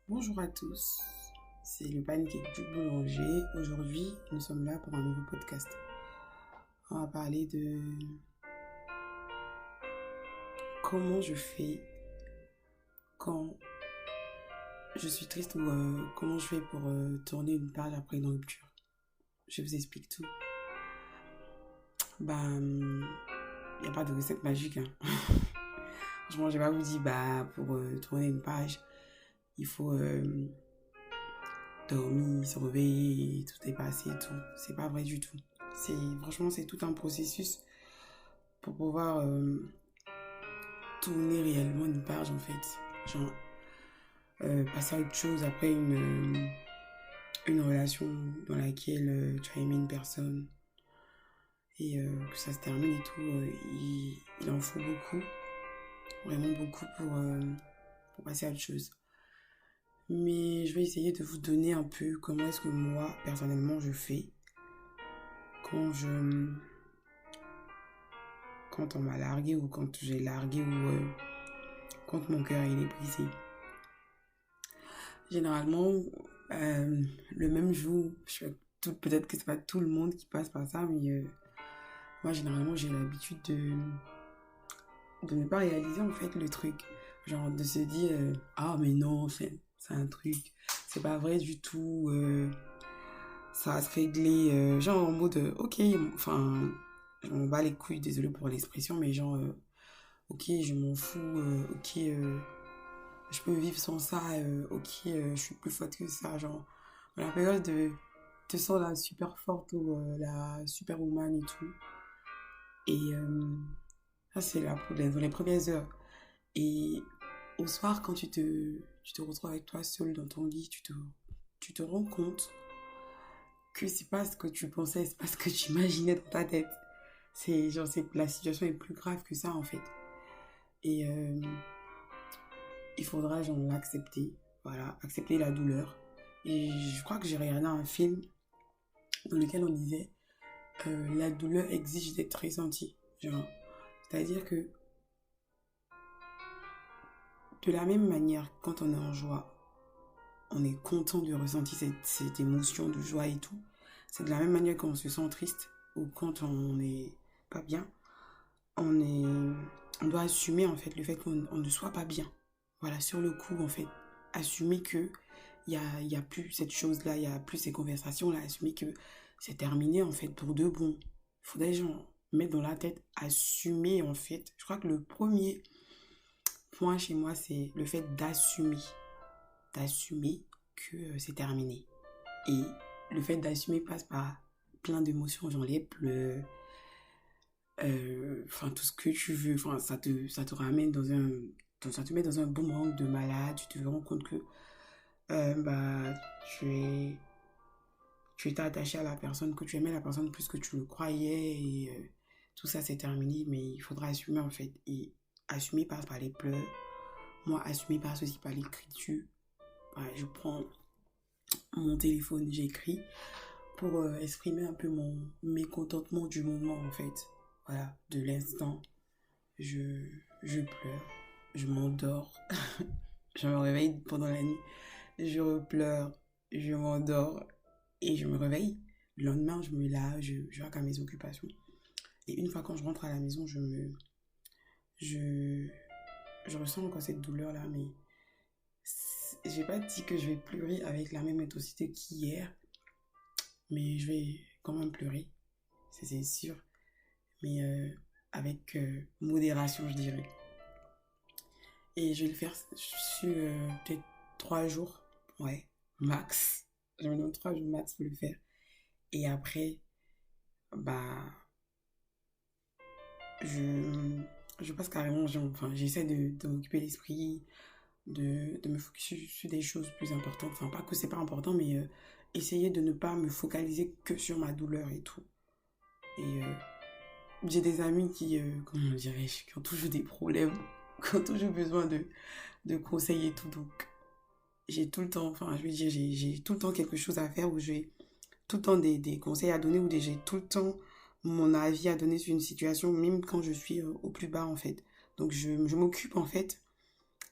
Bonjour à tous, c'est le pancake du boulanger. Aujourd'hui, nous sommes là pour un nouveau podcast. On va parler de comment je fais quand je suis triste ou comment je fais pour tourner une page après une rupture. Je vous explique tout. Il n'y a pas de recette magique. Franchement, je vais pas vous dire, pour tourner une page, il faut dormir, se réveiller, tout est passé et tout. C'est pas vrai du tout. Franchement, c'est tout un processus pour pouvoir tourner réellement une page en fait. Genre, passer à autre chose après une relation dans laquelle tu as aimé une personne et que ça se termine et tout. Il en faut beaucoup, vraiment beaucoup pour passer à autre chose. Mais je vais essayer de vous donner un peu comment est-ce que moi, personnellement, je fais quand quand on m'a largué ou quand j'ai largué ou quand mon cœur il est brisé. Généralement, le même jour, peut-être que c'est pas tout le monde qui passe par ça, mais moi généralement j'ai l'habitude de ne pas réaliser en fait le truc. Genre de se dire, ah mais non, c'est un truc, c'est pas vrai du tout, ça va se régler, genre en mode, ok, enfin, je m'en bats les couilles, désolé pour l'expression, mais genre, ok, je m'en fous, ok, je peux vivre sans ça, ok, je suis plus forte que ça, genre, dans la période de te sens la super forte ou la superwoman et tout. Et ça, c'est là dans les premières heures. Et au soir, quand tu te retrouves avec toi seul dans ton lit, tu te rends compte que c'est pas ce que tu pensais, c'est pas ce que tu imaginais dans ta tête. C'est genre, la situation est plus grave que ça en fait. Et il faudra genre l'accepter, voilà, accepter la douleur. Et je crois que j'ai regardé un film dans lequel on disait la douleur exige d'être ressentie. Genre, c'est-à-dire que de la même manière, quand on est en joie, on est content de ressentir cette émotion de joie et tout. C'est de la même manière qu'on se sent triste ou quand on n'est pas bien, on est, on doit assumer en fait le fait qu'on ne soit pas bien. Voilà, sur le coup en fait, assumer que il y a plus cette chose-là, il y a plus ces conversations-là, assumer que c'est terminé en fait pour de bon. Il faudrait genre mettre dans la tête, assumer en fait. Je crois que le premier point chez moi, c'est le fait d'assumer que c'est terminé. Et le fait d'assumer passe par plein d'émotions, genre les pleurs, enfin tout ce que tu veux, enfin ça te ramène ça te met dans un bon moment de malade, tu te rends compte que euh, bah tu es tu étais attaché à la personne, que tu aimais la personne plus que tu le croyais et tout ça c'est terminé, mais il faudra assumer en fait. Et assumer passe par les pleurs, moi assumer passe aussi par l'écriture. Ouais, je prends mon téléphone, j'écris pour exprimer un peu mon mécontentement du moment en fait. Voilà, de l'instant. Je, je pleure, je m'endors, je me réveille pendant la nuit, je repleure, je m'endors et je me réveille. Le lendemain, je me lave, je vais à mes occupations. Et une fois quand je rentre à la maison, je, je ressens encore cette douleur-là, mais j'ai pas dit que je vais pleurer avec la même intensité qu'hier, mais je vais quand même pleurer, c'est sûr, mais avec modération, je dirais. Et je vais le faire sur peut-être 3 jours, ouais, max. Je me donne 3 jours max pour le faire. Et après, bah, je, je passe carrément, enfin, j'essaie de m'occuper l'esprit, de me focus sur des choses plus importantes. Enfin, pas que c'est pas important, mais essayer de ne pas me focaliser que sur ma douleur et tout. Et j'ai des amis comment dirais-je, qui ont toujours des problèmes, qui ont toujours besoin de conseils et tout. Donc, j'ai tout le temps, enfin, je veux dire, j'ai tout le temps quelque chose à faire où j'ai tout le temps des conseils à donner ou j'ai tout le temps mon avis à donner sur une situation, même quand je suis au plus bas, en fait. Donc, je m'occupe, en fait,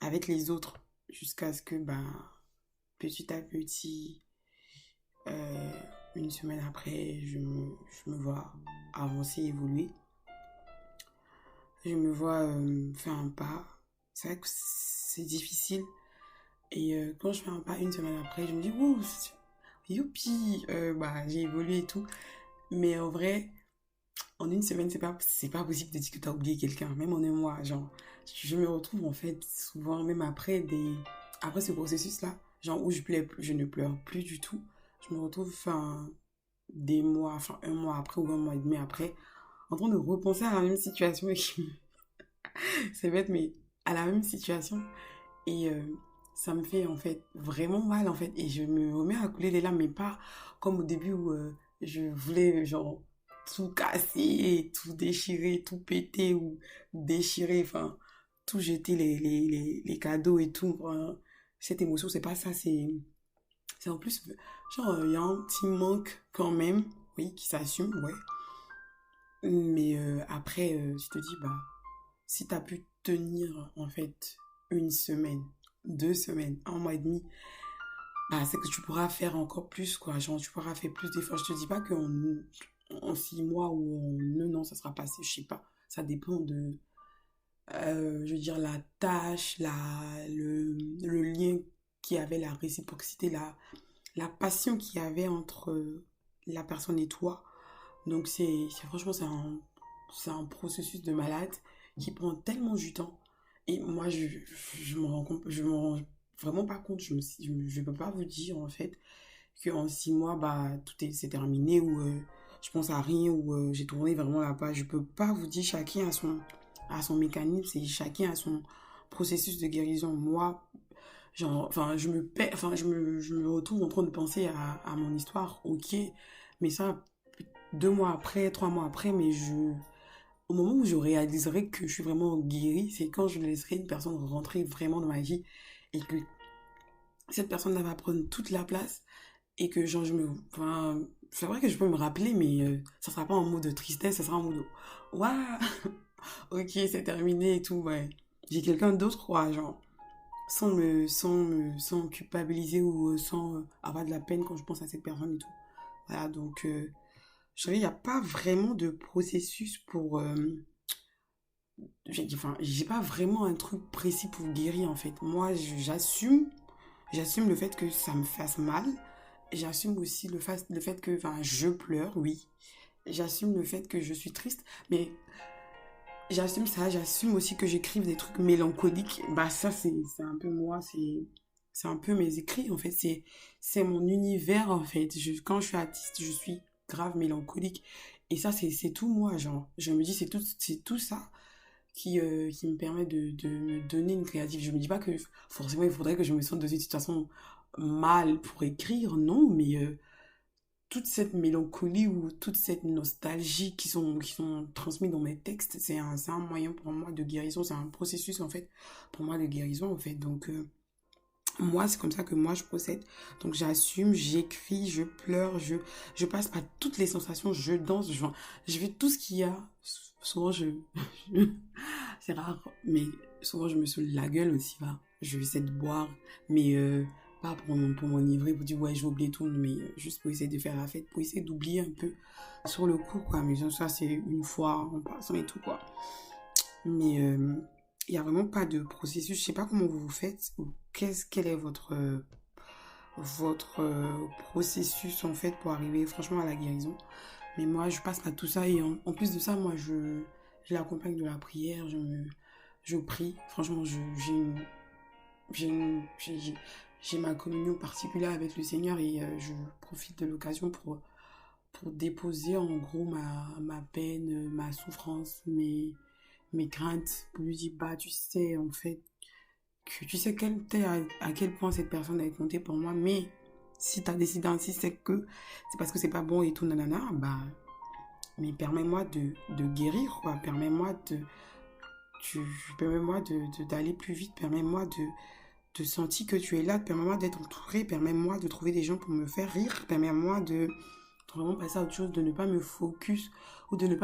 avec les autres jusqu'à ce que, bah, petit à petit, euh, une semaine après, je me vois avancer, évoluer. Je me vois faire un pas. C'est vrai que c'est difficile. Et quand je fais un pas une semaine après, je me dis, ouh, youpi, bah, j'ai évolué et tout. Mais en vrai, en une semaine, c'est pas possible de dire que tu as oublié quelqu'un, même en un mois. Genre, je me retrouve en fait souvent, même après ce processus-là, genre où je ne pleure plus du tout. Je me retrouve, enfin, des mois, enfin, un mois après ou un mois et demi après, en train de repenser à la même situation et c'est bête, mais à la même situation. Et ça me fait en fait vraiment mal en fait. Et je me remets à couler les larmes, mais pas comme au début où je voulais genre tout casser, et tout déchirer, tout péter ou déchirer, enfin tout jeter les cadeaux et tout. Enfin, cette émotion, c'est pas ça, c'est en plus, genre il y a un petit manque quand même, oui, qui s'assume, ouais. Mais après, tu te dis, bah, si t'as pu tenir en fait une semaine, 2 semaines, un mois et demi, bah, c'est que tu pourras faire encore plus, quoi. Genre, tu pourras faire plus d'efforts. Je te dis pas en 6 mois ou en un an, ça sera passé, je sais pas. Ça dépend de, je veux dire, la tâche, le lien qui avait, la réciprocité, la passion qu'il y avait entre la personne et toi. Donc, franchement, c'est un processus de malade qui prend tellement du temps. Et moi, je me rends compte, je me rends vraiment pas compte. Je peux pas vous dire, en fait, qu'en 6 mois, bah, c'est terminé ou je pense à rien ou j'ai tourné vraiment la page. Je peux pas vous dire, chacun a son mécanisme et chacun a son processus de guérison. Moi, genre, enfin, je me perds, enfin, je me retrouve en train de penser à mon histoire, ok, mais ça, 2 mois après, 3 mois après, au moment où je réaliserai que je suis vraiment guérie, c'est quand je laisserai une personne rentrer vraiment dans ma vie et que cette personne va prendre toute la place et que genre enfin, c'est vrai que je peux me rappeler, mais ça sera pas en mode de tristesse, ça sera en mode de, waouh, ok, c'est terminé et tout, ouais. J'ai quelqu'un d'autre, quoi, genre, sans culpabiliser ou sans avoir de la peine quand je pense à cette personne et tout. Voilà, donc, je dirais, il n'y a pas vraiment de processus pour, enfin, j'ai pas vraiment un truc précis pour guérir en fait. Moi, j'assume le fait que ça me fasse mal. J'assume aussi le fait que, enfin, je pleure, oui. J'assume le fait que je suis triste, mais j'assume ça. J'assume aussi que j'écrive des trucs mélancoliques. Bah, ça, c'est un peu moi, c'est un peu mes écrits en fait. C'est mon univers en fait. Quand je suis artiste, je suis grave mélancolique. Et ça, c'est tout moi, genre. Je me dis, c'est tout ça qui me permet de me donner une créative. Je me dis pas que forcément il faudrait que je me sente dans une situation mal pour écrire, non, mais toute cette mélancolie ou toute cette nostalgie qui sont transmises dans mes textes, c'est un moyen pour moi de guérison, c'est un processus en fait pour moi de guérison en fait. Donc moi, c'est comme ça que moi je procède. Donc j'assume, j'écris, je pleure, je passe par toutes les sensations, je danse, je fais tout ce qu'il y a. Souvent, c'est rare, mais souvent je me saoule la gueule aussi, va. Je vais essayer de boire, mais pas pour m'enivrer, pour dire ouais, j'ai oublié tout, mais juste pour essayer de faire la fête, pour essayer d'oublier un peu sur le coup, quoi. Mais ça, c'est une fois en passant et tout, quoi. Mais il n'y a vraiment pas de processus. Je sais pas comment vous faites, ou quel est votre processus en fait pour arriver franchement à la guérison. Mais moi, je passe par tout ça et en plus de ça, moi, je l'accompagne de la prière, je prie. Franchement, j'ai j'ai ma communion particulière avec le Seigneur et je profite de l'occasion pour déposer en gros ma peine, ma souffrance, mes craintes, pour lui dire, bah, tu sais, en fait, que tu sais à quel point cette personne a compté pour moi, mais si tu as décidé ainsi, c'est parce que c'est pas bon et tout, nanana, bah, mais permets-moi de guérir, quoi, tu, permets-moi d'aller plus vite, permets-moi de sentir que tu es là, permets-moi d'être entouré, permets-moi de trouver des gens pour me faire rire, permets-moi de vraiment passer à autre chose, de ne pas me focus ou de ne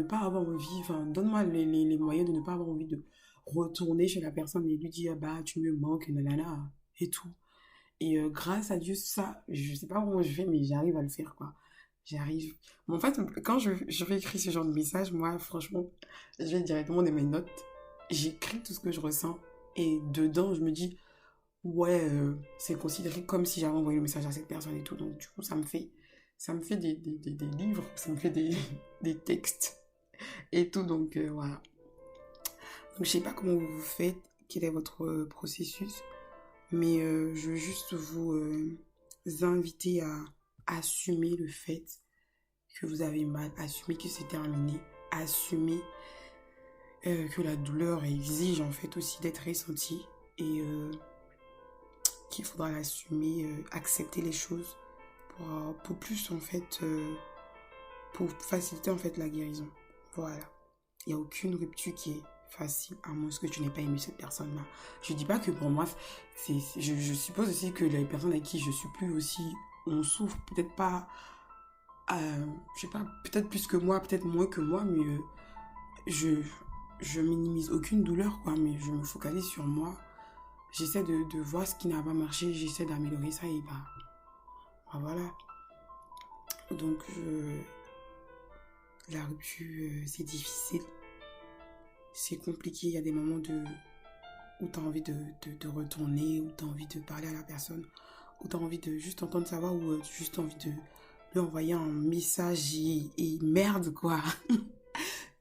pas avoir envie, enfin, donne-moi les moyens de ne pas avoir envie de retourner chez la personne et lui dire, ah bah, tu me manques, nanana, et tout. Et grâce à Dieu, ça, je sais pas comment je fais, mais j'arrive à le faire, quoi. J'arrive. Mais en fait, quand je réécris ce genre de message, moi, franchement, je vais directement dans mes notes. J'écris tout ce que je ressens. Et dedans, je me dis, ouais, c'est considéré comme si j'avais envoyé le message à cette personne et tout. Donc, du coup, ça me fait des livres, ça me fait des textes et tout. Donc, voilà. Donc, je sais pas comment vous faites, quel est votre processus. Mais je veux juste vous inviter à assumer le fait que vous avez mal, assumer que c'est terminé, assumer que la douleur exige en fait aussi d'être ressentie et qu'il faudra l'assumer, accepter les choses pour plus en fait, pour faciliter en fait la guérison. Voilà. Il n'y a aucune rupture qui est facile, à moins que tu n'aies pas aimé cette personne-là. Je dis pas que pour moi, je suppose aussi que les personnes avec qui je suis plus aussi, on souffre peut-être pas, je sais pas, peut-être plus que moi, peut-être moins que moi, mais je, je minimise aucune douleur, quoi, mais je me focalise sur moi. J'essaie de voir ce qui n'a pas marché, j'essaie d'améliorer ça et bah voilà. Donc, la rupture, c'est difficile. C'est compliqué, il y a des moments où tu as envie de retourner, où tu as envie de parler à la personne, où tu as envie de juste entendre sa voix, ou juste envie de lui envoyer un message et merde quoi.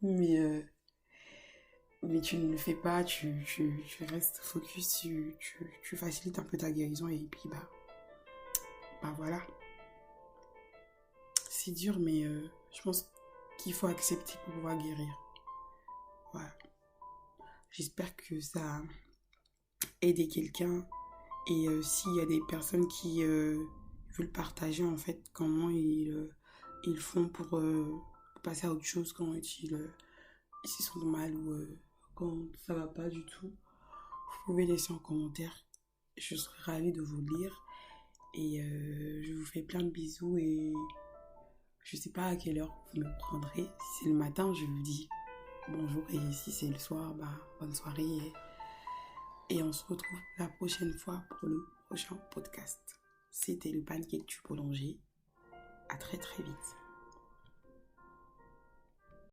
mais, mais tu ne le fais pas, tu restes focus, tu facilites un peu ta guérison et puis bah voilà. C'est dur mais je pense qu'il faut accepter pour pouvoir guérir. Voilà. J'espère que ça a aidé quelqu'un. Et s'il y a des personnes qui veulent partager en fait comment ils font pour passer à autre chose quand ils se sentent mal ou quand ça va pas du tout, vous pouvez laisser en commentaire. Je serai ravie de vous lire. Et je vous fais plein de bisous et je sais pas à quelle heure vous me prendrez. Si c'est le matin, je vous dis bonjour et si c'est le soir, bah bonne soirée. Et on se retrouve la prochaine fois pour le prochain podcast. C'était le pancake du boulanger. À très très vite.